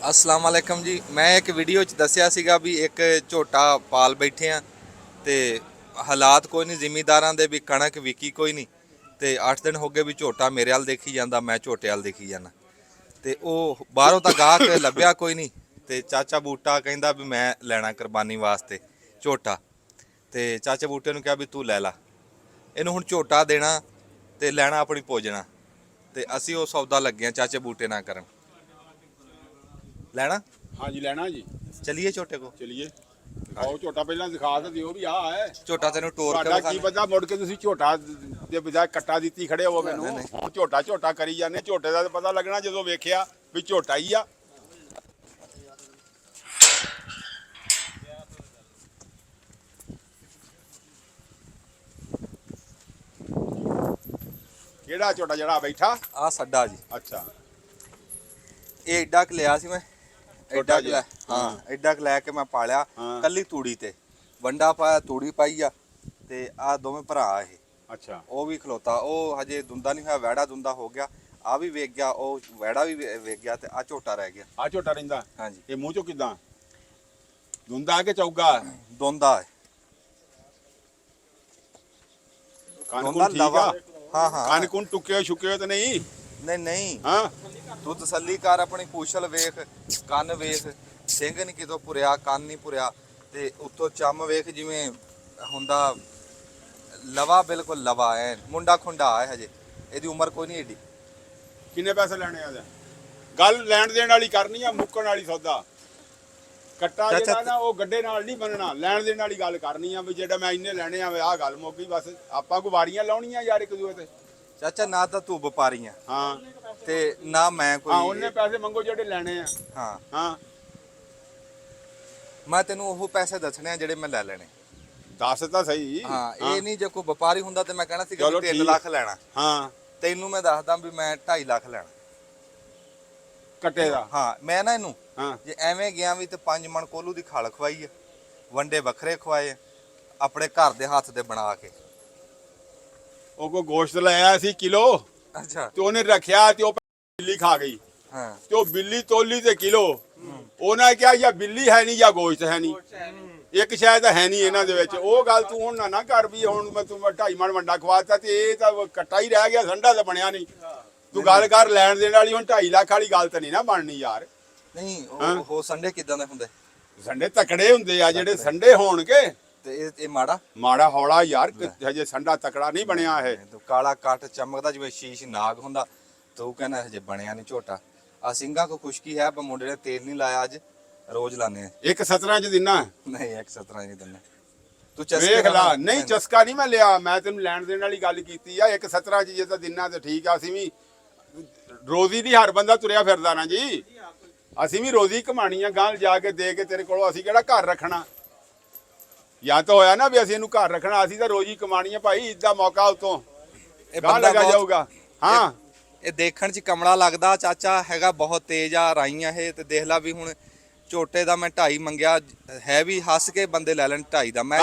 अस्सलाम वालेकुम जी। मैं एक वीडियो च दस्सिया सीगा भी एक झोटा पाल बैठे हैं ते हालात कोई नहीं, जिमीदारां दे भी कणक विकी कोई नहीं ते 8 दिन हो गए भी झोटा मेरे वाल देखी जांदा, मैं झोटे वाल देखी जाना ते ओह बाहरों तां गाहक लभ्या कोई नहीं ते चाचा बूटा कहंदा भी मैं लैना कुरबानी वास्ते झोटा ते चाचे बूटे नूं कहा भी तू लै ला। इहनूं हुण झोटा देना ते लैना अपनी भोजना ते असीं ओह सौदा लगे हैं चाचे बूटे नाल करन। ਲੈਣਾ हाँ जी लेना जी। चलिए छोटे को चलिए दिखाओ झोटा पहला दिखा तो दियो भी आ है ਝੋਟਾ ਤੈਨੂੰ ਟੋਰ ਕੇ ਤੁਹਾਡਾ ਕੀ ਵਿਖਾ ਪਤਾ ਮੁੜ ਕੇ ਤੁਸੀਂ ਝੋਟਾ ਦੇ ਬਜਾਏ ਕੱਟਾ ਦਿੱਤੀ ਖੜੇ ਹੋ ਮੈਨੂੰ ਹੁਣ ਝੋਟਾ ਝੋਟਾ ਕਰੀ ਜਾਂਦੇ ਝੋਟੇ ਦਾ ਤਾਂ ਪਤਾ ਲੱਗਣਾ ਜਦੋਂ ਵੇਖਿਆ ਵੀ ਝੋਟਾ ਹੀ ਆ। ਕਿਹੜਾ ਝੋਟਾ ਜਿਹੜਾ ਬੈਠਾ ਆ ਛੱਡਾ ਜੀ। ਅੱਛਾ ਇਹ ਐਡਾ ਕ ਲਿਆ ਸੀ ਮੈਂ, ਛੋਟਾ ਐਡਾ ਕ ਲੈ ਜਿਹਾ। ਹਾਂ ਐਡਾ ਕ ਲੈ ਕੇ ਮੈਂ ਪਾਲਿਆ ਹਾਂ। ਕੱਲੀ ਤੂੜੀ ਤੇ ਵੰਡਾ ਪਾਇਆ, ਤੂੜੀ ਪਾਈ ਆ ਤੇ ਆ ਦੋਵੇਂ ਭਰਾ ਇਹ ਅੱਛਾ ਉਹ ਵੀ ਖਲੋਤਾ, ਉਹ ਹਜੇ ਦੁੰਦਾ ਨਹੀਂ ਹੋਇਆ, ਵੈੜਾ ਦੁੰਦਾ ਹੋ ਗਿਆ, ਆ ਵੀ ਵੇਖ ਗਿਆ, ਉਹ ਵੈੜਾ ਵੀ ਵੇਖ ਗਿਆ ਤੇ ਆ ਝੋਟਾ ਰਹਿ ਗਿਆ। ਆ ਝੋਟਾ ਰਹਿੰਦਾ ਹਾਂਜੀ ਇਹ ਮੂੰਹ ਚੋਂ ਕਿਦਾਂ ਦੁੰਦਾ ਕਿ ਚੌਗਾ ਦੋਂਦਾ ਹੈ ਕੰਨ ਦੋਂਦਾ ਕੁੰਨ ਠੀਕ ਲਵਾ। ਆ ਹਾਂ ਹਾਂ ਕੰਨ ਕੁੰਨ ਟੁੱਕੇ ਛੁੱਕੇ ਤਾਂ ਨਹੀਂ ਨਹੀਂ ਨਹੀਂ ਹਾਂ ਤੂੰ ਤਸੱਲੀ ਕਰ, ਆਪਣੀ ਪੂਛਲ ਵੇਖ, ਕੰਨ ਵੇਖ, ਸਿੰਘ ਨਹੀਂ ਕਿਤੋਂ ਪੁਰਿਆ, ਕੰਨ ਨਹੀਂ ਪੁਰਿਆ ਤੇ ਉੱਤੋਂ ਚੰਮ ਵੇਖ ਜਿਵੇਂ ਹੁੰਦਾ ਲਵਾ, ਬਿਲਕੁਲ ਲਵਾ ਐ, ਮੁੰਡਾ ਖੁੰਡਾ ਹੈ ਹਜੇ, ਇਹਦੀ ਉਮਰ ਕੋਈ ਨਹੀਂ ਏਡੀ। ਕਿੰਨੇ ਪੈਸੇ ਲੈਣੇ ਆ ਗੱਲ ਲੈਣ ਦੇਣ ਵਾਲੀ ਕਰਨੀ ਆ, ਮੁੱਕਣ ਵਾਲੀ ਸੌਦਾ ਕੱਟਾ ਚਾਚਾ ਜਿਹੜਾ ਨਾ ਉਹ ਗੱਡੇ ਨਾਲ ਨਹੀਂ ਬਣਨਾ, ਲੈਣ ਦੇਣ ਵਾਲੀ ਗੱਲ ਕਰਨੀ ਆ ਵੀ ਜਿਹੜਾ ਮੈਂ ਇੰਨੇ ਲੈਣੇ ਆ ਆਹ ਗੱਲ ਮੁੱਕ ਗਈ ਬਸ। ਆਪਾਂ ਕੋ ਵਾਰੀਆਂ ਲਾਉਣੀਆਂ ਯਾਰ ਇੱਕ ਦੂਏ ਤੇ। ਚਾਚਾ ਨਾ ਤਾਂ ਤੂੰ ਵਪਾਰੀ ਆ ਹਾਂ ਤੇ ਨਾ ਮੈਂ ਹਾਂ ਕੋਈ। ਉਹਨੇ ਪੈਸੇ ਮੰਗੋ ਜਿਹੜੇ ਲੈਣੇ ਆ। ਹਾਂ ਹਾਂ ਮੈਂ ਤੈਨੂੰ ਉਹ ਪੈਸੇ ਦੱਸਣੇ ਆ ਜਿਹੜੇ ਮੈਂ ਲੈ ਲੈਣੇ। ਦੱਸ ਤਾਂ ਸਹੀ। ਹਾਂ ਇਹ ਨਹੀਂ ਜੇ ਕੋਈ ਵਪਾਰੀ ਹੁੰਦਾ ਤੇ ਮੈਂ ਕਹਿਣਾ ਸੀ ਕਿ ਚਲੋ 3 ਠੀਕ। ਲੱਖ ਲੈਣਾ, ਹਾਂ ਤੈਨੂੰ ਮੈਂ ਦੱਸਦਾ ਵੀ ਮੈਂ 2.5 ਲੱਖ ਲੈਣਾ ਕੱਟੇ ਦਾ। ਹਾਂ ਮੈਂ ਨਾ ਇਹਨੂੰ ਹਾਂ ਜੇ ਐਵੇਂ ਗਿਆ ਵੀ ਤੇ 5 ਮਣ ਕੋਲੂ ਦੀ ਖਲ ਖਵਾਈ ਆ, ਵੰਡੇ ਵੱਖਰੇ ਖਵਾਏ ਆ, ਆਪਣੇ ਘਰ ਦੇ ਹੱਥ ਦੇ ਬਣਾ ਕੇ। ਉਹ ਕੋ ਗੋਸ਼ਤ ਲਾਇਆ ਸੀ ਕਿਲੋ ਅੱਛਾ ਤੇ ਉਹਨੇ ਰੱਖਿਆ ਤੇ ਉਹ ਬਿੱਲੀ ਖਾ ਗਈ ਹਾਂ ਤੇ ਉਹ ਬਿੱਲੀ ਤੋਲੀ ਤੇ ਕਿਲੋ। ਉਹਨਾਂ ਕਿਹਾ ਜਾਂ ਬਿੱਲੀ ਹੈ ਨਹੀਂ ਜਾਂ ਗੋਸ਼ਤ ਹੈ ਨਹੀਂ, ਇੱਕ ਸ਼ਾਇਦ ਹੈ ਨਹੀਂ ਇਹਨਾਂ ਦੇ ਵਿੱਚ। ਉਹ ਗੱਲ ਤੂੰ ਹੁਣ ਨਾ ਕਰ ਵੀ ਹੁਣ ਮੈਂ ਤੂੰ 2.5 ਮਣ ਵੰਡਾ ਖਵਾਤਾ ਤੇ ਇਹ ਤਾਂ ਕੱਟਾ ਹੀ ਰਹਿ ਗਿਆ, ਸੰਡਾ ਤਾਂ ਬਣਿਆ ਨਹੀਂ। ਤੂੰ ਗੱਲ ਕਰ ਲੈਣ ਦੇਣ ਵਾਲੀ, ਹੁਣ 2.5 ਲੱਖ ਵਾਲੀ ਗੱਲ ਤਾਂ ਨਹੀਂ ਨਾ ਬਣਨੀ ਯਾਰ। ਨਹੀਂ ਉਹ ਸੰਡੇ ਕਿਦਾਂ ਦੇ ਹੁੰਦੇ ਸੰਡੇ ਤਕੜੇ ਹੁੰਦੇ ਆ ਜਿਹੜੇ ਸੰਡੇ ਹੋਣਗੇ ਤੇ ਇਹ ਮਾੜਾ ਮਾੜਾ ਹੌਲਾ ਯਾਰ, ਹਜੇ ਸੰਡਾ ਤਕੜਾ ਨਹੀਂ ਬਣਿਆ ਇਹ। ਤੇ ਕਾਲਾ ਕੱਟ ਚਮਕਦਾ ਜਿਵੇਂ ਸ਼ੀਸ਼ ਨਾਗ ਹੁੰਦਾ, ਤੂੰ ਕਹਿੰਦਾ ਹਜੇ ਬਣਿਆ ਨਹੀਂ ਝੋਟਾ। ਆ ਸਿੰਘਾਂ ਕੋ ਖੁਸ਼ਕੀ ਹੈ ਪਰ ਮੁੰਡੇ ਨੇ ਤੇਲ ਨਹੀਂ ਲਾਇਆ, ਅੱਜ ਰੋਜ਼ ਲਾਣੇ ਆ। ਇੱਕ 17 ਚ ਦਿਨਾ ਨਹੀਂ 117 ਨਹੀਂ ਦਿੰਦਾ ਤੂੰ ਵੇਖ ਲਾ। ਨਹੀਂ ਚਸਕਾ ਨਹੀਂ ਮੈਂ ਲਿਆ, ਮੈਂ ਤੈਨੂੰ ਲੈਣ ਦੇਣ ਵਾਲੀ ਗੱਲ ਕੀਤੀ ਆ। ਇੱਕ 17 ਚ ਜੇ ਤਾਂ ਦਿਨਾ ਤੇ ਠੀਕ ਆ, ਅਸੀਂ ਵੀ ਰੋਜ਼ੀ ਦੀ ਹਰ ਬੰਦਾ ਤੁਰਿਆ ਫਿਰਦਾ ਨਾ ਜੀ, ਅਸੀਂ ਵੀ ਰੋਜ਼ੀ ਕਮਾਣੀ ਆ, ਗਾਂ ਜਾ ਕੇ ਦੇ ਕੇ ਤੇਰੇ ਕੋਲੋਂ ਅਸੀਂ ਕਿਹੜਾ ਘਰ ਰੱਖਣਾ। ਜਾਂ ਤਾਂ ਹੋਇਆ ਨਾ ਵੀ ਅਸੀਂ ਇਹਨੂੰ ਘਰ ਰੱਖਣਾ, ਅਸੀਂ ਤਾਂ ਰੋਜ਼ੀ ਕਮਾਣੀ ਆ ਭਾਈ, ਇਦਾਂ ਮੌਕਾ ਉਤੋਂ ਇਹ ਗਾਂ ਬੰਦਾ ਲੱਗਾ ਜਾਊਗਾ। ਹਾਂ ਇਹ ਦੇਖਣ 'ਚ ਕਮਲਾ ਲੱਗਦਾ, ਚਾਚਾ ਹੈਗਾ ਬਹੁਤ ਤੇਜ਼ ਆ, ਰਾਈਆਂ ਇਹ ਤੇ ਦੇਖ ਲਾ ਵੀ ਹੁਣ ਝੋਟੇ ਦਾ ਮੈਂ 2.5 ਮੰਗਿਆ, ਹੈ ਵੀ ਹੱਸ ਕੇ ਬੰਦੇ ਲੈ ਲੈਣ 2.5 ਦਾ। ਮੈਂ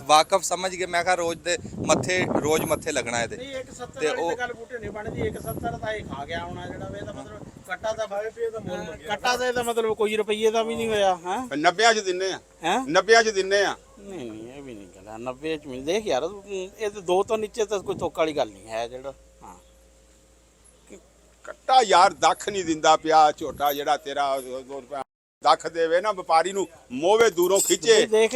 ਵਾਕਫ ਸਮਝ ਕੇ ਮੈਂ ਕਿਹਾ ਰੋਜ਼ ਦੇ ਮੱਥੇ, ਰੋਜ਼ ਮੱਥੇ ਲੱਗਣਾ ਇਹਦੇ। ਨਹੀਂ 170 ਵਾਲੀ ਗੱਲ ਬੂਟੇ ਨਹੀਂ ਬਣਦੀ, 170 ਤਾਂ ਇਹ ਖਾ ਗਿਆ ਹੋਣਾ ਜਿਹੜਾ ਵੇ। ਇਹਦਾ ਮਤਲਬ ਕੱਟਾ ਦਾ ਭਾਵੇਂ ਪੇ ਦਾ ਮੁੱਲ ਮੰਗਿਆ, ਕੱਟਾ ਦਾ ਇਹਦਾ ਮਤਲਬ ਕੋਈ ਰੁਪਈਏ ਦਾ ਵੀ ਨਹੀਂ ਹੋਇਆ। ਹੈ 90 ਚ ਦਿੰਨੇ ਆ, ਹੈ 90 ਚ ਦਿੰਨੇ ਆ। ਨਹੀਂ ਨਹੀਂ ਇਹ ਵੀ ਨਹੀਂ ਗੱਲ ਹੈ, 90 ਚ ਮਿਲ। ਦੇਖ ਯਾਰ ਇਹ ਤੇ 2 ਤੋਂ ਨੀਚੇ ਤਾਂ ਕੋਈ ਤੋਕ ਵਾਲੀ ਗੱਲ ਨਹੀਂ ਹੈ ਜਿਹੜਾ। ਹਾਂ ਕੱਟਾ ਯਾਰ ਦੱਖ ਨਹੀਂ ਦਿੰਦਾ ਪਿਆ ਝੋਟਾ ਜਿਹੜਾ ਤੇਰਾ 2 ਰੁਪਏ ਦੱਖ ਦੇਵੇ ਨਾ ਵਪਾਰੀ ਨੂੰ, ਮੋਵੇ ਦੂਰੋਂ ਖਿੱਚੇ। ਦੇਖ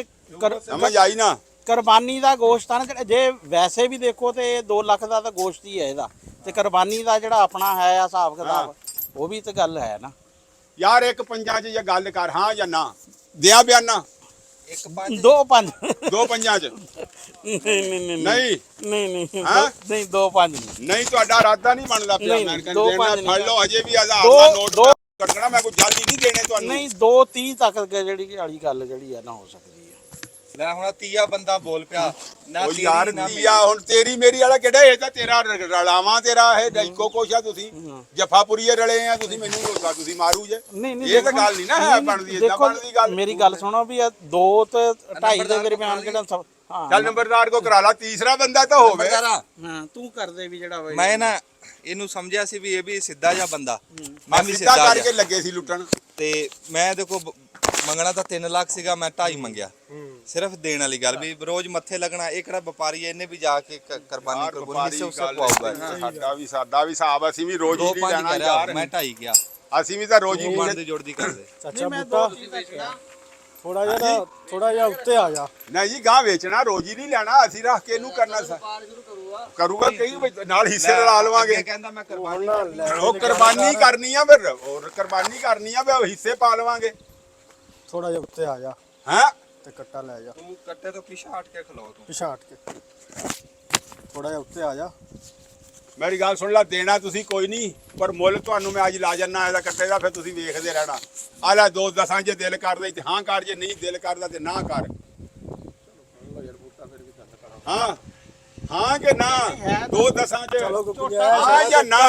ਸਮਝ ਆਈ ਨਾ। ਕੁਰਬਾਨੀ ਦਾ ਗੋਸ਼ਤ ਆ ਨਾ, ਜੇ ਵੈਸੇ ਵੀ ਦੇਖੋ ਤੇ 2 ਲੱਖ ਦਾ ਤਾਂ ਗੋਸ਼ਤ ਹੀ ਹੈ ਇਹਦਾ, ਤੇ ਕੁਰਬਾਨੀ ਦਾ ਜਿਹੜਾ ਆਪਣਾ ਹੈ ਆ ਹਿਸਾਬ ਕਿਤਾਬ, ਉਹ ਵੀ ਤਾਂ ਗੱਲ ਹੈ ਨਾ ਯਾਰ। ਇੱਕ ਪੰਜਾਂ ਚ ਜੇ ਗੱਲ ਕਰ ਹਾਂ ਜਾਂ ਨਾ, ਦਿਆਂ ਬਿਆਨਾ 2 5 2 ਪੰਜਾਂ ਚ ਨਹੀਂ ਨਹੀਂ ਨਹੀਂ ਨਹੀਂ ਨਹੀਂ ਹਾਂ? ਨਹੀਂ 2 5 ਨਹੀਂ। ਨਹੀਂ ਤੁਹਾਡਾ ਇਰਾਦਾ ਨਹੀਂ ਬਣਦਾ ਪਿਆ। ਨਹੀਂ, ਮੈਂ ਦੋ ਕਹਿੰਦਾ ਪੰਜ ਫੜ ਲਓ, ਹਜੇ ਵੀ ਆਧਾਰ ਦੋ- ਦਾ ਨੋਟ ਦੋ- ਕੱਟਣਾ, ਮੈਂ ਕੋਈ ਜਲਦੀ ਨਹੀਂ ਦੇਣੇ ਤੁਹਾਨੂੰ। ਨਹੀਂ 2 30 ਤੱਕ ਜਿਹੜੀ ਵਾਲੀ ਗੱਲ ਜਿਹੜੀ ਆ ਨਾ ਹੋ ਸਕਦੀ ਹੈ। ਲੈ ਹੁਣ ਤੀਆ ਬੰਦਾ ਬੋਲ ਪਿਆ ਨਾ। ਉਹ ਯਾਰ ਦੀਆ ਹੁਣ ਤੇਰੀ ਮੇਰੀ ਵਾਲਾ ਕਿਹੜਾ, ਇਹ ਤਾਂ ਤੇਰਾ ਰਲਾਵਾ ਤੇਰਾ ਇਹ ਇੱਕੋ ਕੁਛ ਆ। ਤੁਸੀਂ ਜਫਾਪੁਰੀਏ ਰਲੇ ਆ, ਤੁਸੀਂ ਮੈਨੂੰ ਰੋਕਾ, ਤੁਸੀਂ ਮਾਰੂ ਜੇ। ਨਹੀਂ ਨਹੀਂ ਇਹ ਤਾਂ ਗੱਲ ਨਹੀਂ ਨਾ ਹੈ ਬਣਦੀ, ਏਦਾਂ ਬਣਦੀ ਗੱਲ। ਮੇਰੀ ਗੱਲ ਸੁਣੋ ਵੀ 2 ਤੇ 2.5 ਦੇ ਦਰਮਿਆਨ ਜਿਹੜਾ ਚੱਲ ਨੰਬਰਦਾਰ ਕੋ ਕਰਾ ਲਾ, ਤੀਸਰਾ ਬੰਦਾ ਤਾਂ ਹੋਵੇ। ਹਾਂ ਤੂੰ ਕਰਦੇ ਵੀ ਜਿਹੜਾ ਵਾ ਮੈਂ ਨਾ ਇਹਨੂੰ ਸਮਝਿਆ ਸੀ ਵੀ ਇਹ ਵੀ ਸਿੱਧਾ ਜਿਹਾ ਬੰਦਾ, ਮੈਂ ਵੀ ਸਿੱਧਾ ਸਿੱਧਾ ਕਰਕੇ ਜਿਹਾ, ਲੱਗੇ ਸੀ ਲੁੱਟਣ। ਤੇ ਮੈਂ ਦੇਖੋ ਮੰਗਣਾ ਤਾਂ 3 ਲੱਖ ਸੀਗਾ, ਮੈਂ 2.5 ਮੰਗਿਆ। ਸਿਰਫ ਦੇਣ ਵਾਲੀ ਗੱਲ ਵੀ ਰੋਜ਼ ਮੱਥੇ ਲੱਗਣਾ। ਇਹ ਕਿਹੜਾ ਵਪਾਰੀ, ਇਹਨੇ ਵੀ ਜਾ ਕੇ ਕੁਰਬਾਨੀ ਹਿੱਸੇ ਉਸੇ ਪਾਊਗਾ। ਸਾਡਾ ਵੀ ਹਿਸਾਬ, ਅਸੀਂ ਵੀ ਰੋਜ਼ ਹੀ 2.5 ਲੈਣਾ ਕਹਿ ਰਿਹਾ, ਯਾਰ, ਮੈਂ 2.5 ਗਿਆ। ਅਸੀਂ ਵੀ ਤਾਂ ਰੋਜ਼ ਹੀ ਬਣਦੀ ਜੋੜਦੀ ਕਰਦੇ। ਚਾਚਾ ਬੂਟਾ ਥੋੜਾ ਜਿਹਾ ਉੱਤੇ ਆ ਜਾ। ਨਹੀਂ ਜੀ, ਗਾਂ ਵੇਚਣਾ ਰੋਜ਼ ਹੀ ਨਹੀਂ ਲੈਣਾ, ਅਸੀਂ ਰੱਖ ਕੇ ਇਹਨੂੰ ਕਰਨਾ ਕਰੂਗਾ ਕਈ ਨਾਲ ਹਿੱਸੇ ਲਾ ਲਵਾਂਗੇ। ਕਹਿੰਦਾ ਮੈਂ ਕੁਰਬਾਨੀ ਉਹ ਕੁਰਬਾਨੀ ਕਰਨੀ ਆ, ਫਿਰ ਹੋਰ ਕੁਰਬਾਨੀ ਕਰਨੀ ਆ, ਫਿਰ ਹਿੱਸੇ ਪਾ ਲਵਾਂਗੇ। ਥੋੜਾ ਜਿਹਾ ਉੱਤੇ ਆ ਜਾ ਹੈਂ ਤੇ ਕੱਟਾ ਲੈ ਜਾ। ਤੂੰ ਕੱਟੇ ਤੋਂ ਪਿੱਛੇ ਹਟ ਕੇ ਖਲੋ ਤੂੰ। ਪਿਛਾ ਹਟ ਕੇ ਥੋੜਾ ਜਿਹਾ ਉੱਤੇ ਆ ਜਾ। ਮੇਰੀ ਗੱਲ ਸੁਣ ਲੈ, ਦੇਣਾ ਤੁਸੀਂ ਕੋਈ ਨਹੀਂ, ਪਰ ਮੁੱਲ ਤੁਹਾਨੂੰ ਮੈਂ ਅੱਜ ਲਾ ਜਾਨਾ ਇਹਦਾ ਕੱਟੇ ਦਾ, ਫਿਰ ਤੁਸੀਂ ਵੇਖਦੇ ਰਹਿਣਾ। ਆ ਲੈ 2-10 ਜੇ ਦਿਲ ਕਰਦਾ ਤੇ ਹਾਂ ਕਰ, ਜੇ ਨਹੀਂ ਦਿਲ ਕਰਦਾ ਤੇ ਨਾ ਕਰ। ਹਾਂ ਹਾਂ ਕਿ ਨਾ, 2-10 ਚ ਹਾਂ ਜਾਂ ਨਾ।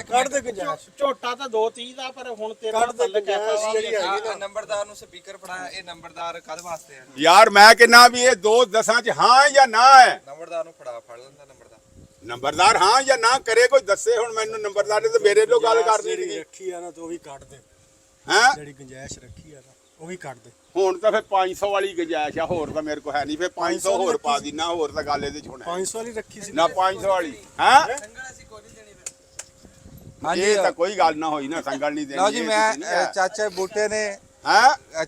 ਕੱਢ ਦੇ ਗੁੰਜਾਇਸ਼। ਝੋਟਾ ਤਾਂ 2.30 ਦਾ, ਪਰ ਹੁਣ ਤੇਰਾ ਥੱਲੇ ਕਹਿਤਾ ਨੰਬਰਦਾਰ ਨੂੰ ਸਪੀਕਰ ਫੜਾਇਆ। ਇਹ ਨੰਬਰਦਾਰ ਕਦ ਵਾਸਤੇ ਆ? ਯਾਰ ਮੈਂ ਕਹਿੰਦਾ ਵੀ ਇਹ 2-10 ਚ ਹਾਂ ਜਾਂ ਨਾ ਹੈ। ਨੰਬਰਦਾਰ ਨੂੰ ਫੜ ਲੈਂਦਾ ਨੰਬਰਦਾਰ ਹਾਂ ਜਾਂ ਨਾ ਕਰੇ, ਕੋਈ ਦੱਸੇ। ਹੁਣ ਮੈਨੂੰ ਨੰਬਰਦਾਰ ਨੇ ਤਾਂ ਮੇਰੇ ਤੋਂ ਗੱਲ ਕਰਨੀ ਨਹੀਂ। ਰੱਖੀ ਆ ਨਾ ਤੇ ਉਹ ਵੀ ਕੱਢ ਦੇ। ਹੈਂ ਜਿਹੜੀ ਗੁੰਜਾਇਸ਼ ਰੱਖੀ ਆ ਨਾ ਉਹ ਵੀ ਕੱਢ ਦੇ। ਹੁਣ ਤਾਂ ਫਿਰ 500 ਵਾਲੀ ਗੁੰਜਾਇਸ਼ ਆ, ਹੋਰ ਤਾਂ ਮੇਰੇ ਕੋਲ ਹੈ ਨਹੀਂ। ਫਿਰ 500 ਹੋਰ ਪਾ ਦੀ ਨਾ, ਹੋਰ ਤਾਂ ਗੱਲ ਇਹਦੇ ਚ ਹੋਣਾ 500 ਵਾਲੀ ਰੱਖੀ ਸੀ ਨਾ। 500 ਵਾਲੀ ਹੈ ਹਾਂਜੀ। ਇਹ ਤਾਂ ਕੋਈ ਗੱਲ ਨਾ ਹੋਈ ਨਾ, ਸੰਗਲ ਨਹੀਂ ਦੇਣੀ। ਲਓ ਜੀ, ਮੈਂ ਚਾਚਾ ਬੂਟੇ ਨੇ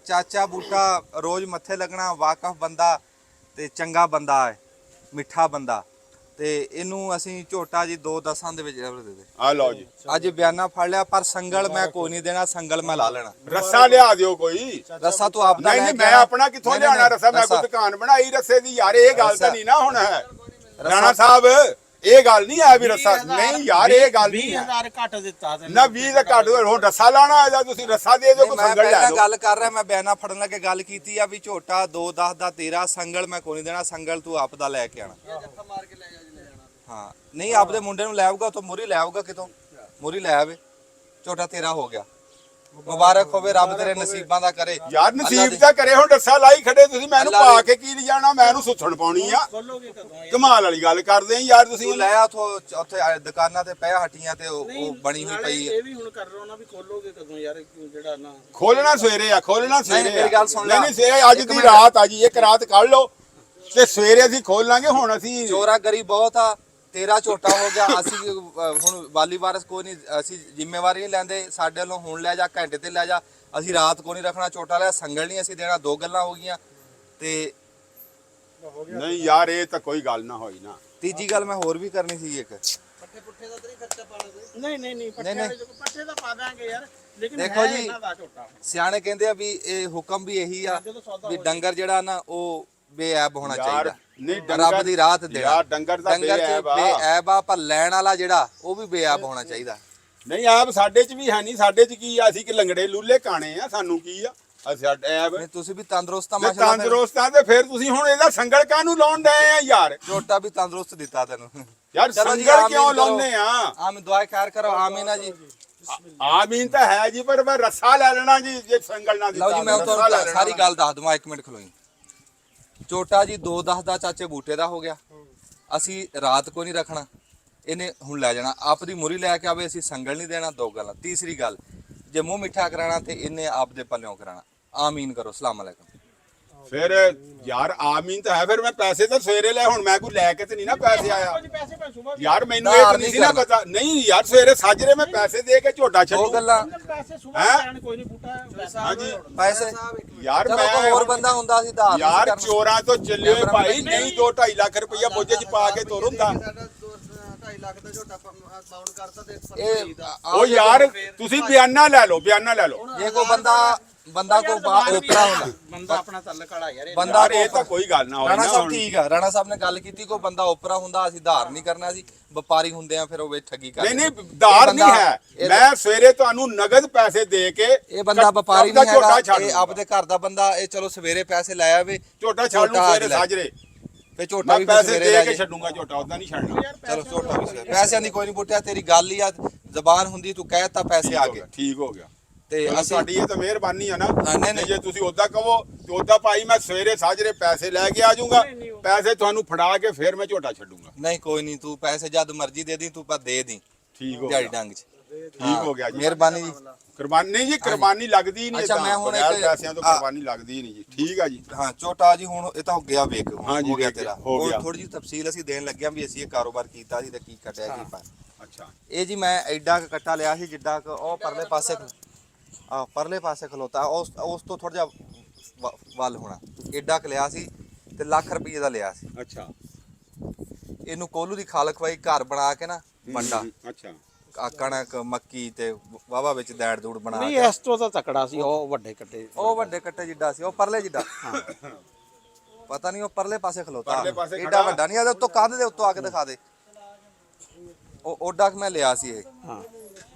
ਚਾਚਾ ਬੂਟਾ ਰੋਜ਼ ਮੱਥੇ ਲੱਗਣਾ, ਵਾਕਫ ਬੰਦਾ ਤੇ ਚੰਗਾ ਬੰਦਾ ਹੈ, ਮਿੱਠਾ ਬੰਦਾ। ਤੇ ਇਹਨੂੰ ਅਸੀਂ ਝੋਟਾ ਜੀ 2-10 ਦੇ ਵਿੱਚ ਦੇ ਦੇ। ਆ ਲਓ ਜੀ, ਅੱਜ ਬਿਆਨਾ ਫੜ ਲਿਆ, ਪਰ ਸੰਗਲ ਮੈਂ ਕੋਈ ਨਹੀਂ ਦੇਣਾ। ਸੰਗਲ ਮੈਂ ਲਾ ਲੈਣਾ। ਰੱਸਾ ਲਿਆ ਦਿਓ ਕੋਈ। ਰੱਸਾ ਤੂੰ ਆਪਦਾ ਨਹੀਂ ਲੈ ਨਹੀਂ, ਕੇ ਮੈਂ ਆ। ਆਪਣਾ ਕਿੱਥੋਂ ਨਹੀਂ, ਲਿਆਣਾ ਰੱਸਾ? ਮੈਂ ਕੋਈ ਦੁਕਾਨ ਬਣਾਈ ਰੱਸੇ ਦੀ ਯਾਰ, ਇਹ ਗੱਲ ਤਾਂ ਨਹੀਂ ਨਾ ਹੁਣ ਹੈ ਰਾਣਾ ਸਾਹਿਬ। ਇਹ ਗੱਲ ਨਹੀਂ ਹੈ ਵੀ ਰੱਸਾ ਨਹੀਂ ਯਾਰ, ਇਹ ਗੱਲ ਨਹੀਂ ਹੈ। 20000 ਘੱਟ ਦਿੱਤਾ ਤੈਨੂੰ ਨਾ 20 ਦਾ ਘੱਟ ਹੁਣ ਰੱਸਾ ਲਾਣਾ ਇਹਦਾ, ਤੁਸੀਂ ਰੱਸਾ ਦੇ ਦਿਓ, ਕੋਈ ਮੈਂ ਸੰਗਲ ਲੈ ਪਹਿਲਾਂ ਦਿਓ। ਗੱਲ ਕਰ ਰਿਹਾ, ਮੈਂ ਬਿਆਨਾ ਫੜਨ ਲੱਗੇ ਗੱਲ ਕੀਤੀ ਆ ਵੀ ਝੋਟਾ 2-10 ਦਾ ਤੇਰਾ, ਸੰਗਲ ਮੈਂ ਕੋਈ ਨਹੀਂ ਦੇਣਾ। ਸੰਗਲ ਤੂੰ ਆਪਦਾ ਲੈ ਕੇ ਆਣਾ। ਹਾਂ ਨਹੀਂ, ਆਪਦੇ ਮੁੰਡੇ ਨੂੰ ਲੈ ਆਊਗਾ, ਉਥੋਂ ਮੁਰੀ ਲੈ ਆਊਗਾ, ਕਿਤੋਂ ਮੁਰੀ ਲੈ ਆਵੇ। ਝੋਟਾ ਤੇਰਾ ਹੋ ਗਿਆ। ਮੁਬਾਰਕ ਹੋਵੇ, ਰੱਬ ਤੇਰੇ ਨਸੀਬਾਂ ਦਾ ਕਰੇ। ਯਾਰ ਨਸੀਬ ਤਾਂ ਕਰੇ, ਹੁਣ ਰੱਸਾ ਲਾਈ ਖੜੇ ਤੁਸੀਂ, ਮੈਨੂੰ ਪਾ ਕੇ ਕੀ ਲਿਜਾਣਾ? ਮੈਂ ਇਹਨੂੰ ਸੁੱਥਣ ਪਾਉਣੀ ਆ। ਖੋਲੋਗੇ ਕਦੋਂ ਕਮਾਲ ਵਾਲੀ ਗੱਲ ਕਰਦੇ ਆ ਯਾਰ ਤੁਸੀਂ। ਤੂੰ ਲੈ ਆ ਉੱਥੇ ਦੁਕਾਨਾਂ ਤੇ ਪਿਆ ਹੱਟੀਆਂ ਤੇ ਉਹ ਬਣੀ ਹੋਈ ਪਈ ਹੈ। ਇਹ ਵੀ ਹੁਣ ਕਰ ਰਹੇ ਹੋ ਨਾ ਵੀ ਖੋਲੋਗੇ ਕਦੋਂ ਯਾਰ, ਜਿਹੜਾ ਨਾ ਖੋਲਣਾ ਸਵੇਰੇ ਆ, ਖੋਲਣਾ ਸਵੇਰੇ। ਮੇਰੀ ਗੱਲ ਸੁਣ ਲੈ। ਨਹੀਂ ਸਵੇਰੇ, ਅੱਜ ਦੀ ਰਾਤ ਆ ਜੀ, ਇੱਕ ਰਾਤ ਕੱਢ ਲਓ ਤੇ ਸਵੇਰੇ ਅਸੀਂ ਖੋਲ ਲਾਂਗੇ। ਹੁਣ ਅਸੀਂ ਚੋਰਾ ਗਰੀ ਬਹੁਤ ਆ। ਤੇਰਾ ਝੋਟਾ ਹੋ ਗਿਆ। ਅਸੀਂ ਹੁਣ ਵਾਲੀ ਵਾਰਸ ਕੋਈ ਨਹੀਂ, ਅਸੀਂ ਜ਼ਿੰਮੇਵਾਰੀ ਨਹੀਂ ਲੈਂਦੇ। ਸਾਡੇ ਵੱਲੋਂ ਹੁਣ ਲੈ ਜਾ, ਘੰਟੇ ਤੇ ਲੈ ਜਾ, ਅਸੀਂ ਰਾਤ ਕੋ ਨਹੀਂ ਰੱਖਣਾ। ਝੋਟਾ ਲਿਆ, ਸੰਗਲ ਨਹੀਂ ਅਸੀਂ ਦੇਣਾ। 2 ਗੱਲਾਂ ਹੋ ਗਈਆਂ। ਤੇ ਨਹੀਂ ਯਾਰ, ਇਹ ਤਾਂ ਕੋਈ ਗੱਲ ਨਾ ਹੋਈ ਨਾ। ਤੀਜੀ ਗੱਲ ਮੈਂ ਹੋਰ ਵੀ ਕਰਨੀ ਸੀ ਇੱਕ। ਪੱਠੇ ਪੁੱਠੇ ਦਾ ਤਾਂ ਨਹੀਂ ਖਰਚਾ ਪਾਣਾ ਕੋਈ? ਨਹੀਂ ਨਹੀਂ। ਪੱਠੇ ਦਾ ਪਾ ਦਾਂਗੇ ਯਾਰ, ਲੇਕਿਨ ਦੇਖੋ ਜੀ, ਇਹਨਾਂ ਦਾ ਝੋਟਾ ਸਿਆਣੇ ਕਹਿੰਦੇ ਆ ਵੀ ਇਹ ਹੁਕਮ ਵੀ ਇਹੀ ਆ ਵੀ ਡੰਗਰ ਜਿਹੜਾ ਨਾ ਉਹ ਬੇਐਬ ਹੋਣਾ ਚਾਹੀਦਾ। ਨਹੀਂ ਰੱਬ ਦੀ ਰਾਤ ਦੇਣਾ। ਯਾਰ ਡੰਗਰ ਤਾਂ ਬੇਐਬ ਆ। ਬੇਐਬ ਆ, ਪਰ ਲੈਣ ਵਾਲਾ ਜਿਹੜਾ ਉਹ ਵੀ ਬੇਐਬ ਹੋਣਾ ਚਾਹੀਦਾ। ਨਹੀਂ ਆਪ ਸਾਡੇ ਚ ਵੀ ਹੈ ਨਹੀਂ। ਸਾਡੇ ਚ ਕੀ ਆ, ਅਸੀਂ ਕਿ ਲੰਗੜੇ ਲੂਲੇ ਕਾਣੇ ਆ, ਸਾਨੂੰ ਕੀ ਆ? ਅਸੀਂ ਐਬ ਨਹੀਂ, ਤੁਸੀਂ ਵੀ ਤੰਦਰੁਸਤ ਆ ਮੈਂ ਮਾਸ਼ਾਅੱਲਾ। ਤੰਦਰੁਸਤ ਆ ਤੇ ਫਿਰ ਤੁਸੀਂ ਹੁਣ ਇਹਦਾ ਸੰਗਲ ਕਾਹਨੂੰ ਲਾਉਣ ਡਏ ਆ ਯਾਰ? ਝੋਟਾ ਵੀ ਤੰਦਰੁਸਤ ਦਿੱਤਾ ਤੈਨੂੰ। ਯਾਰ ਚਲੋ ਜੀ, ਸੰਗਲ ਕਿਉਂ ਆਮੀਨ ਕਰੋ। ਲਾਉਨੇ ਆ? ਆਮੀਨ, ਦੁਆ ਖੈਰ ਕਰੋ। ਆਮੀਨ ਆ ਜੀ। ਆਮੀਨ ਤਾਂ ਹੈ ਜੀ, ਪਰ ਮੈਂ ਰੱਸਾ ਲੈ ਲੈਣਾ ਜੀ ਜੇ ਸੰਗਲ ਨਾ ਦਿੱਤਾ। ਲਓ ਜੀ, ਮੈਂ ਤੁਹਾਨੂੰ ਸਾਰੀ ਗੱਲ ਦੱਸ ਦਵਾਂ, 1 ਮਿੰਟ ਖਲੋਈ। ਝੋਟਾ ਜੀ 2-10 ਦਾ ਚਾਚੇ ਬੂਟੇ ਦਾ ਹੋ ਗਿਆ। ਅਸੀਂ ਰਾਤ ਕੋ ਨਹੀਂ ਰੱਖਣਾ, ਇਹਨੇ ਹੁਣ ਲੈ ਜਾਣਾ। ਆਪ ਦੀ ਮੁਰੀ ਲੈ ਕੇ ਆਵੇ, ਅਸੀਂ ਸੰਗਲ ਨਹੀਂ ਦੇਣਾ। 2 ਗੱਲਾਂ। ਤੀਸਰੀ ਗੱਲ, ਜੇ ਮੂੰਹ ਮਿੱਠਾ ਕਰਾਣਾ ਤੇ ਇਹਨੇ ਆਪ ਦੇ ਪੱਲਿਓਂ ਕਰਾਣਾ। ਆਮੀਨ ਕਰੋ। ਸਲਾਮ ਅਲੈਕੁਮ। ਫਿਰ ਯਾਰ ਆਮੀਨ ਤਾਂ ਹੈ, ਫਿਰ ਮੈਂ ਪੈਸੇ ਤਾਂ ਸਵੇਰੇ ਲੈ, ਹੁਣ ਮੈਂ ਕੋਈ ਲੈ ਕੇ ਤੇ ਨਹੀਂ ਨਾ ਪੈਸੇ ਆਇਆ ਪੈਸੇ ਭਾਵੇਂ ਸੁਬਾਹ ਯਾਰ। ਮੈਨੂੰ ਇਹ ਤਾਂ ਨਹੀਂ ਸੀ ਨਾ ਪਤਾ। ਨਹੀਂ ਯਾਰ, ਸਵੇਰੇ ਸਾਜਰੇ ਮੈਂ ਪੈਸੇ ਦੇ ਕੇ ਝੋਟਾ 2 ਛੱਡੂ। ਗੱਲਾਂ। ਪੈਸੇ ਸੁਬਾਹ ਲੈਣ ਕੋਈ ਨਹੀਂ ਬੂਟਾ ਹਾਂਜੀ ਪੈਸੇ ਯਾਰ, ਚਲੋ ਕੋਈ ਹੋਰ ਬੰਦਾ ਹੁੰਦਾ ਸੀ ਧਾਰ ਨਹੀਂ ਯਾਰ ਕਰਨਾ। ਚੋਰਾਂ ਤੋਂ ਚੱਲੇ ਹੋਏ ਭਾਈ, ਨਹੀਂ 2-2.5 ਲੱਖ ਰੁਪਇਆ ਬੋਝੇ 'ਚ ਪਾ ਕੇ ਤੁਰ ਹੁੰਦਾ। 2.5 ਲੱਖ ਦਾ ਝੋਟਾ ਬਾਉਂਡ ਕਰਤਾ ਤੇ ਇਹ ਉਹ ਯਾਰ ਤੁਸੀਂ ਬਿਆਨਾ ਲੈ ਲਓ, ਬਿਆਨਾ ਲੈ ਲਓ। ਜੇ ਕੋਈ ਬੰਦਾ ਕੋ ਓਪਰਾ ਹੁੰਦਾ, ਬੰਦਾ ਆਪਣਾ ਤਾਲਕ ਵਾਲਾ ਯਾਰ। ਬੰਦਾ ਯਾਰ ਇਹ ਤਾਂ ਕੋਈ ਗੱਲ ਨਾ ਹੋਈ ਰਾਣਾ ਨਾ ਸਾਹਿਬ ਹੁਣ। ਠੀਕ ਆ। ਰਾਣਾ ਸਾਹਿਬ ਨੇ ਗੱਲ ਕੀਤੀ, ਕੋਈ ਬੰਦਾ ਓਪਰਾ ਹੁੰਦਾ, ਅਸੀਂ ਧਾਰ ਨਹੀਂ ਕਰਨਾ। ਅਸੀਂ ਵਪਾਰੀ ਹੁੰਦੇ ਆ, ਫਿਰ ਉਹ ਵਿੱਚ ਠੱਗੀ ਕਰਦੇ। ਨਹੀਂ ਨਹੀਂ, ਧਾਰ ਨਹੀਂ ਹੈ। ਮੈਂ ਸਵੇਰੇ ਤੁਹਾਨੂੰ ਨਗਦ ਪੈਸੇ ਦੇ ਕੇ ਇਹ ਬੰਦਾ ਵਪਾਰੀ ਨਹੀਂ ਝੋਟਾ ਹੈਗਾ। ਛੱਡ ਇਹ ਆਪਦੇ ਘਰ ਦਾ ਬੰਦਾ। ਇਹ ਚਲੋ ਸਵੇਰੇ ਪੈਸੇ ਲੈ ਆਵੇ, ਝੋਟਾ ਛੱਡ ਲੂ ਸਵੇਰੇ ਸਾਜਰੇ। ਫੇ ਝੋਟਾ ਮੈਂ ਵੀ ਪੈਸੇ ਸਵੇਰੇ ਦੇ ਲੈ ਕੇ ਜੇ। ਛੱਡੂਗਾ ਝੋਟਾ, ਉਦਾਂ ਨਹੀਂ ਛੱਡਣਾ। ਚਲੋ ਝੋਟਾ ਵੀ ਸਵੇਰੇ। ਪੈਸਿਆਂ ਦੀ ਕੋਈ ਨਹੀਂ ਪੁੱਟਿਆ, ਤੇਰੀ ਗੱਲ ਹੀ ਆ। ਜ਼ਬਾਨ ਹੁੰਦੀ ਤੂੰ ਕਹਿਤਾ, ਪੈਸੇ ਆ ਗਏ। ਠੀਕ ਹੋ ਗਿਆ। ਤੇ ਚਲੋ ਅਸੀਂ ਤੁਹਾਡੀ ਇਹ ਤਾਂ ਮਿਹਰਬਾਨੀ ਆ ਨਾ। ਨਹੀਂ, ਤੇ ਜੇ ਤੁਸੀਂ ਉਦਾਂ ਕਹੋ ਤੇ ਉਦਾਂ ਭਾਈ ਮੈਂ ਸਵੇਰੇ ਸਾਜਰੇ ਪੈਸੇ ਲੈ ਕੇ ਆ ਜਾਊਂਗਾ, ਪੈਸੇ ਤੁਹਾਨੂੰ ਫੜਾ ਕੇ ਫਿਰ ਮੈਂ ਝੋਟਾ ਛੱਡੂੰਗਾ। ਨਹੀਂ ਕੋਈ ਨਹੀਂ, ਤੂੰ ਪੈਸੇ ਜਦ ਮਰਜ਼ੀ ਦੇ ਦੀ, ਤੂੰ ਪਰ ਦੇ ਦੀ ਠੀਕ ਹੋ ਦਿਹਾੜੀ ਗਿਆ, ਡੰਗ ਚ। ਠੀਕ ਹੋ ਗਿਆ ਜੀ। ਮਿਹਰਬਾਨੀ ਜੀ। ਕੁਰਬਾਨੀ ਨਹੀਂ ਜੀ, ਕੁਰਬਾਨੀ ਲੱਗਦੀ ਹੀ ਨਹੀਂ। ਅੱਛਾ, ਮੈਂ ਹੁਣ ਬਗੈਰ ਇੱਕ- ਪੈਸਿਆਂ ਤੋਂ ਕੁਰਬਾਨੀ ਲੱਗਦੀ ਹੀ ਨਹੀਂ ਜੀ। ਠੀਕ ਆ ਜੀ। ਹਾਂ ਝੋਟਾ ਜੀ ਹੁਣ ਇਹ ਤਾਂ ਹੋ ਗਿਆ ਵੇਖ, ਹਾਂ ਜੀ, ਹੋ ਗਿਆ ਵੇਖ ਤੇਰਾ। ਹੋ ਗਿਆ। ਥੋੜੀ ਜਿਹੀ ਤਫਸੀਲ ਅਸੀਂ ਦੇਣ ਲੱਗਿਆ ਵੀ ਅਸੀਂ ਇਹ ਕਾਰੋਬਾਰ ਕੀਤਾ ਸੀ ਤੇ ਕੀ ਕੱਟਿਆ ਕੀ ਪਾ। ਅੱਛਾ ਇਹ ਜੀ ਮੈਂ ਐਡਾ ਕੁ ਕੱਟਾ ਲਿਆ ਸੀ ਜਿੱਡਾ ਕੁ ਉਹ ਪਰਲੇ ਪਾਸੇ ਖਲੋਤਾ, ਉਸ ਤੋਂ ਥੋੜਾ ਜਿਹਾ ਵੱਲ ਹੋਣਾ, ਐਡਾ ਕੁ ਲਿਆ ਸੀ ਤੇ ਲੱਖ ਰੁਪਏ ਦਾ ਲਿਆ ਸੀ। ਅੱਛਾ ਇਹਨੂੰ ਕੋਲੂ ਦੀ ਖਾਲ ਖਵਾਈ ਘਰ ਬਣਾ ਕੇ ਨਾ ਮੰਡਾ, ਅੱਛਾ ਕਣਕ ਮੱਕੀ ਤੇ ਵਾਵਾ ਵਿੱਚ ਦੈੜ ਦੂੜ ਬਣਾ ਨਹੀਂ ਕੇ। ਇਸ ਤੋਂ ਤਾਂ ਤਕੜਾ ਸੀ ਉਹ ਵੱਡੇ ਕੱਟੇ। ਉਹ ਵੱਡੇ ਕੱਟੇ ਜਿੱਡਾ ਸੀ, ਉਹ ਪਰਲੇ ਜਿੱਡਾ ਪਤਾ ਨਹੀਂ, ਉਹ ਪਰਲੇ ਪਾਸੇ ਖਲੋਤਾ ਪਰਲੇ ਪਾਸੇ ਏਡਾ ਖੜਾ। ਵੱਡਾ ਨਹੀਂ, ਉਹਦੇ ਉੱਤੋਂ ਕੰਧ ਦੇ ਉੱਤੋਂ ਆ ਕੇ ਦਿਖਾ ਦੇ। ਉਹ ਓਡਾ ਮੈਂ ਲਿਆ ਸੀ ਇਹ। ਹਾਂ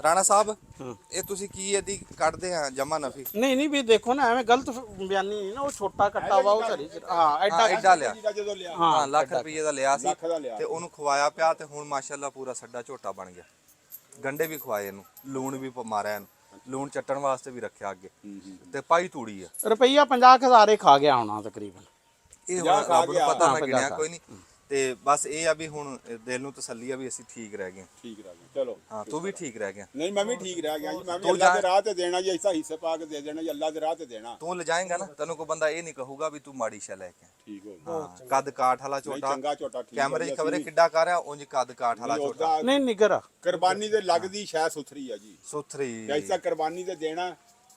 ਰਾਣਾ ਸਾਹਿਬ ਹਾਂ। ਇਹ ਤੁਸੀਂ ਕੀ ਇਹਦੀ ਕੱਢਦੇ ਆ ਜਮਾ ਨਫੀ? ਨਹੀਂ ਵੀ ਦੇਖੋ ਨਾ ਐਵੇਂ ਗਲਤ ਬਿਆਨੀ ਨਹੀਂ ਨਾ, ਉਹ ਛੋਟਾ ਕੱਟਾ ਵਾ ਉਹ ਸਰੀ ਹਾਂ ਐਡਾ ਐਡਾ ਲਿਆ। ਜਦੋਂ ਲਿਆ ਹਾਂ ਲੱਖ ਰੁਪਏ ਦਾ ਲਿਆ ਸੀ ਲੱਖ ਦਾ ਲਿਆ। ਤੇ ਉਹਨੂੰ ਖਵਾਇਆ ਪਿਆ ਤੇ ਹੁਣ ਮਾਸ਼ਾਅੱਲਾ ਪੂਰਾ ਸੱਡਾ ਝੋਟਾ ਬਣ ਗਿਆ। ਗੰਡੇ ਵੀ ਖਵਾਏ ਇਹਨੂੰ, ਲੂਣ ਵੀ ਮਾਰਿਆ ਇਹਨੂੰ, ਲੂਣ ਚੱਟਣ ਵਾਸਤੇ ਵੀ ਰੱਖਿਆ ਅੱਗੇ ਤੇ ਪਾਈ ਤੂੜੀ ਆ। ਰੁਪਈਆ 50,000 ਖਾ ਗਿਆ ਹੋਣਾ ਤਕਰੀਬਨ। ਇਹ ਹੁਣ ਪੰਜਾਹ ਖਾ ਰੱਬ ਨੂੰ ਗਿਆ। ਪਤਾ, ਹਾਂ, ਮੈਂ ਗਿਣਿਆ 50 ਕੋਈ ਨਹੀਂ। ਤੇ ਬਸ ਇਹ ਆ ਵੀ ਹੁਣ ਦਿਲ ਨੂੰ ਤਸੱਲੀ ਆ ਵੀ ਅਸੀਂ ਠੀਕ ਰਹਿ ਗਏ। ਠੀਕ ਰਹਿ ਗਿਆ, ਚਲੋ। ਹਾਂ ਤੂੰ ਵੀ ਠੀਕ ਰਹਿ ਗਿਆ। ਨਹੀਂ ਮੈਂ ਵੀ ਠੀਕ ਰਹਿ ਗਿਆ ਜੀ। ਮੈਂ ਵੀ ਤੂੰ ਅੱਲਾ ਜਾ- ਦੇ ਰਾਹ ਤੇ ਦੇਣਾ ਜੀ, ਐਸਾ ਹਿੱਸੇ ਪਾ ਕੇ ਦੇ ਦੇਣਾ ਜੀ, ਅੱਲਾ ਦੇ ਰਾਹ ਤੇ ਦੇਣਾ। ਤੂੰ ਲਿਜਾਏਂਗਾ ਨਾ, ਤੈਨੂੰ ਕੋਈ ਬੰਦਾ ਇਹ ਨਹੀਂ ਕਹੂਗਾ ਵੀ ਤੂੰ ਮਾੜੀ ਸ਼ੈ ਲੈ ਕੇ ਆਇਆ। ਠੀਕ ਹੋ ਗਿਆ। ਹਾਂ ਕੱਦ ਕਾਠ ਵਾਲਾ ਨਹੀਂ, ਝੋਟਾ, ਚੰਗਾ ਝੋਟਾ ਠੀਕ ਕੈਮਰੇ 'ਚ ਆ ਜੀ, ਖਬਰੇ ਅਸੀਂ ਕਿੱਡਾ ਕਰ ਰਿਹਾ, ਉਂਝ ਕੱਦ ਕਾਠ ਵਾਲਾ ਨਹੀਂ, ਝੋਟਾ ਉਹਦਾ ਨਹੀਂ ਨਿਗਰ ਕੁਰਬਾਨੀ ਦੇ ਲੱਗਦੀ ਸ਼ੈ ਸੁਥਰੀ ਆ ਜੀ। ਸੁਥਰੀ। ਐਸਾ ਕੁਰਬਾਨੀ ਤੇ ਦੇਣਾ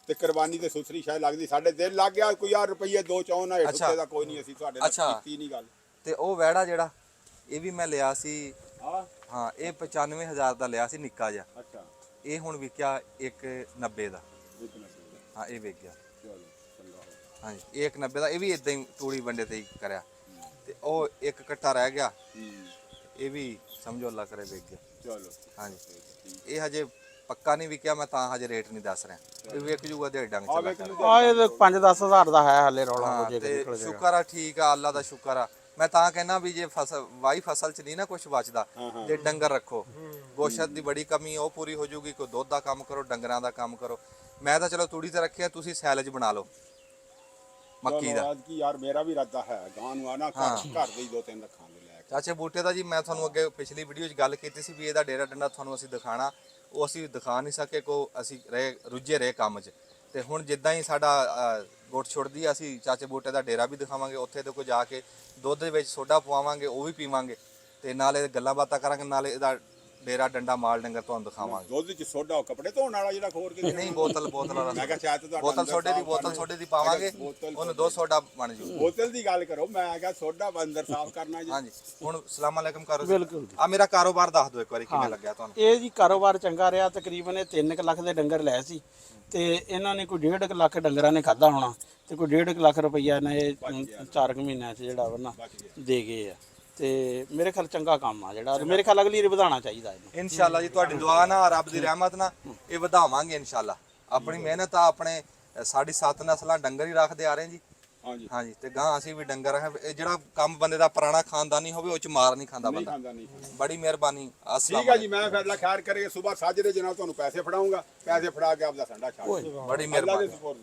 ਤੇ ਕੁਰਬਾਨੀ ਤੇ ਸੁਥਰੀ ਸ਼ੈ ਲੱਗਦੀ। ਸਾਡੇ ਦਿਲ ਲੱਗ ਗਿਆ ਕੋਈ ਯਾਰ ਰੁਪਈਏ 2 ਨਾ ਅੱਛਾ। ਉੱਤੇ ਦਾ ਕੋਈ ਨਹੀਂ, ਅਸੀਂ ਤੁਹਾਡੇ ਨਾਲ ਅੱਛਾ। ਕੀਤੀ ਨਹੀਂ ਗੱਲ। ਤੇ ਉਹ ਵਹਿੜਾ ਜਿਹੜਾ ਇਹ ਵੀ ਮੈਂ ਲਿਆ ਸੀ। ਹਾਂ ਹਾਂ ਇਹ 95,000 ਦਾ ਲਿਆ ਸੀ ਨਿੱਕਾ ਜਿਹਾ। ਅੱਛਾ ਇਹ ਹੁਣ ਵਿਕਿਆ 190 ਦਾ। ਇਤਨਾ ਸਹੀ। ਹਾਂ ਇਹ ਵਿਕ ਗਿਆ। ਚਲੋ ਚੰਗਾ ਹੋ ਹਾਂਜੀ ਇਹ 190 ਦਾ। ਇਹ ਵੀ ਇਦਾਂ ਹੀ ਤੂੜੀ ਵੰਡੇ ਤੇ ਹੀ ਕਰਿਆ ਤੇ ਉਹ ਇੱਕ ਕੱਟਾ ਰਹਿ ਗਿਆ। ਇਹ ਵੀ ਸਮਝੋ ਅੱਲਾ ਕਰੇ ਵਿਕ ਗਿਆ। ਚਲੋ ਹਾਂਜੀ ਇਹ ਹਜੇ ਪੱਕਾ ਨਹੀਂ ਵਿਕਿਆ, ਮੈਂ ਤਾਂ ਹਜੇ ਰੇਟ ਨਹੀਂ ਦੱਸ ਰਿਹਾ। ਇਹ ਵਿਕ ਜੂਗਾ ਦਿਹਾੜੀ ਡੰਗ ਆ ਚੱਲਾ ਵੇਖ ਕਰ। ਆ ਇਹ 5-10,000 ਦਾ ਹੈ ਹਲੇ ਰੌਲਾ ਹੋ ਹਾਂ ਜੇ ਤੇ ਨਿਕਲ ਜਾਏਗਾ। ਸ਼ੁਕਰ ਆ, ਠੀਕ ਆ, ਅੱਲਾ ਦਾ ਸ਼ੁਕਰ ਆ। ਮੈਂ ਤਾਂ ਕਹਿੰਦਾ ਵੀ ਜੇ ਵਾਈ ਫਸਲ ਚ ਨਹੀਂ ਨਾ ਕੁਝ ਬਚਦਾ ਤੇ ਡੰਗਰ ਰੱਖੋ। ਗੋਸ਼ਤ ਦੀ ਬੜੀ ਕਮੀ ਉਹ ਪੂਰੀ ਹੋ ਜੂਗੀ। ਕੋਈ ਦੁੱਧ ਦਾ ਕੰਮ ਕਰੋ, ਡੰਗਰਾਂ ਦਾ ਕੰਮ ਕਰੋ। ਮੈਂ ਤਾਂ ਚਲੋ ਤੂੜੀ ਤੇ ਰੱਖਿਆ, ਤੁਸੀਂ ਸੈਲਜ ਬਣਾ ਲਓ ਮੱਕੀ ਦਾ। ਅੱਜ ਕੀ ਯਾਰ ਮੇਰਾ ਵੀ ਇਰਾਦਾ ਹੈ ਗਾਂ ਨੂੰ ਆਣਾ ਘਰ ਦੇ ਹੀ 2-3 ਰੱਖਾਂਗੇ ਲੈ ਕੇ। ਚਾਚੇ ਬੂਟੇ ਦਾ ਜੀ ਮੈਂ ਤੁਹਾਨੂੰ ਅੱਗੇ ਪਿਛਲੀ ਵੀਡੀਓ 'ਚ ਗੱਲ ਕੀਤੀ ਸੀ ਵੀ ਇਹਦਾ ਡੇਰਾ ਡੰਡਾ ਤੁਹਾਨੂੰ ਅਸੀਂ ਦਿਖਾਣਾ, ਉਹ ਅਸੀਂ ਦਿਖਾ ਨਹੀਂ ਸਕੇ। ਅਸੀਂ ਰੁੱਝੇ ਰਹੇ ਕੰਮ 'ਚ। ਤੇ ਹੁਣ ਜਿੱਦਾਂ ਹੀ ਸਾਡਾ ਗੁੱਟ ਛੁੱਟਦੀ ਆ, ਅਸੀਂ ਚਾਚੇ ਬੂਟੇ ਦਾ ਡੇਰਾ ਵੀ ਦਿਖਾਵਾਂਗੇ। ਉੱਥੇ ਤੇ ਕੋਈ ਜਾ ਕੇ ਦੁੱਧ ਦੇ ਵਿੱਚ ਸੋਡਾ ਪਵਾਵਾਂਗੇ, ਉਹ ਵੀ ਪੀਵਾਂਗੇ ਤੇ ਨਾਲੇ ਗੱਲਾਂ ਬਾਤਾਂ ਕਰਾਂਗੇ, ਨਾਲੇ ਇਹਦਾ ਡੇਰਾ ਡੰਡਾ ਮਾਲ ਡੰਗਰ ਤੁਹਾਨੂੰ ਦਿਖਾਵਾਂਗੇ। ਦੁੱਧ ਚ ਸੋਡਾ, ਕੱਪੜੇ ਧੋਣ ਵਾਲਾ ਜਿਹੜਾ ਖੋਰ ਕੇ ਨਹੀਂ ਬੋਤਲ ਵਾਲਾ ਮੈਂ ਕਿਹਾ ਸ਼ਾਇਦ ਤੁਹਾਡਾ ਬੋਤਲ ਸੋਡੇ ਦੀ ਪਾਵਾਂਗੇ, ਉਹਨੂੰ 2 ਸੋਡਾ ਬਣ ਜੂ। ਬੋਤਲ ਦੀ ਗੱਲ ਕਰੋ, ਮੈਂ ਕਿਹਾ ਸੋਡਾ ਅੰਦਰ ਸਾਫ਼ ਕਰਨਾ ਜੀ। ਹਾਂਜੀ ਹੁਣ ਸਲਾਮ ਅਲੈਕਮ ਕਰੋ। ਬਿਲਕੁਲ। ਆ ਮੇਰਾ ਕਾਰੋਬਾਰ ਦੱਸ ਦਿਓ ਇੱਕ ਵਾਰੀ ਕਿਵੇਂ ਲੱਗਿਆ ਤੁਹਾਨੂੰ? ਇਹ ਜੀ ਕਾਰੋਬਾਰ ਚੰਗਾ ਰਿਹਾ। ਤਕਰੀਬਨ ਇਹ 3 ਲੱਖ ਦੇ ਡੰਗਰ ਲਏ ਸੀ ਤੇ ਇਹਨਾਂ ਨੇ ਕੋਈ 1.5 ਲੱਖ ਡੰਗਰਾਂ ਨੇ ਖਾਦਾ ਹੋਣਾ ਤੇ ਕੋਈ 1.5 ਲੱਖ ਰੁਪਈਆ ਨੇ ਇਹ 4 ਮਹੀਨਿਆਂ 'ਚ ਜਿਹੜਾ ਵਾ ਨਾ ਦੇ ਗਏ ਆ। ਤੇ ਮੇਰੇ ਖਿਆਲ ਚੰਗਾ ਕੰਮ ਆ ਜਿਹੜਾ, ਮੇਰੇ ਖਿਆਲ ਅਗਲੀ ਵਾਰ ਵਧਾਉਣਾ ਚਾਹੀਦਾ ਇਹਨੂੰ। ਇਨਸ਼ਾਅੱਲਾ ਜੀ ਤੁਹਾਡੀ ਦੁਆ ਨਾਲ, ਰੱਬ ਦੀ ਰਹਿਮਤ ਨਾਲ ਇਹ ਵਧਾਵਾਂਗੇ ਇਨਸ਼ਾਅੱਲਾ। ਆਪਣੀ ਮਿਹਨਤ ਆ, ਆਪਣੇ ਸਾਡੀ 7 ਨਸਲਾਂ ਡੰਗਰ ਹੀ ਰੱਖਦੇ ਆ ਰਹੇ ਜੀ। ਹਾਂਜੀ ਹਾਂਜੀ ਤੇ ਗਾਂ ਅਸੀਂ ਵੀ ਡੰਗਰ ਰੱਖਾਂ। ਇਹ ਜਿਹੜਾ ਕੰਮ ਬੰਦੇ ਦਾ ਪੁਰਾਣਾ ਖਾਨਦਾਨੀ ਹੋਵੇ ਉਹ ਚ ਮਾਰ ਨਹੀਂ ਖਾਂਦਾ ਬੰਦਾ। ਖਾਂਦਾ ਨਹੀਂ ਖਾਂਦਾ। ਬੜੀ ਮਿਹਰਬਾਨੀ। ਅਸਲਾਮ ਠੀਕ ਹੈ ਜੀ, ਮੈਂ ਫਿਰ ਅੱਲਾ ਖੈਰ ਕਰੇਗਾ। ਸਵੇਰ ਸਾਜਰੇ ਜਨਾਬ ਤੁਹਾਨੂੰ ਪੈਸੇ ਫੜਾਉਂਗਾ, ਪੈਸੇ ਫੜਾ ਕੇ ਆਪਦਾ ਸੰਡਾ ਛੱਡ। ਬੜੀ ਅੱਲਾ ਦੇ ਮਿਹਰਬਾਨੀ। ਸਪੋਰਟ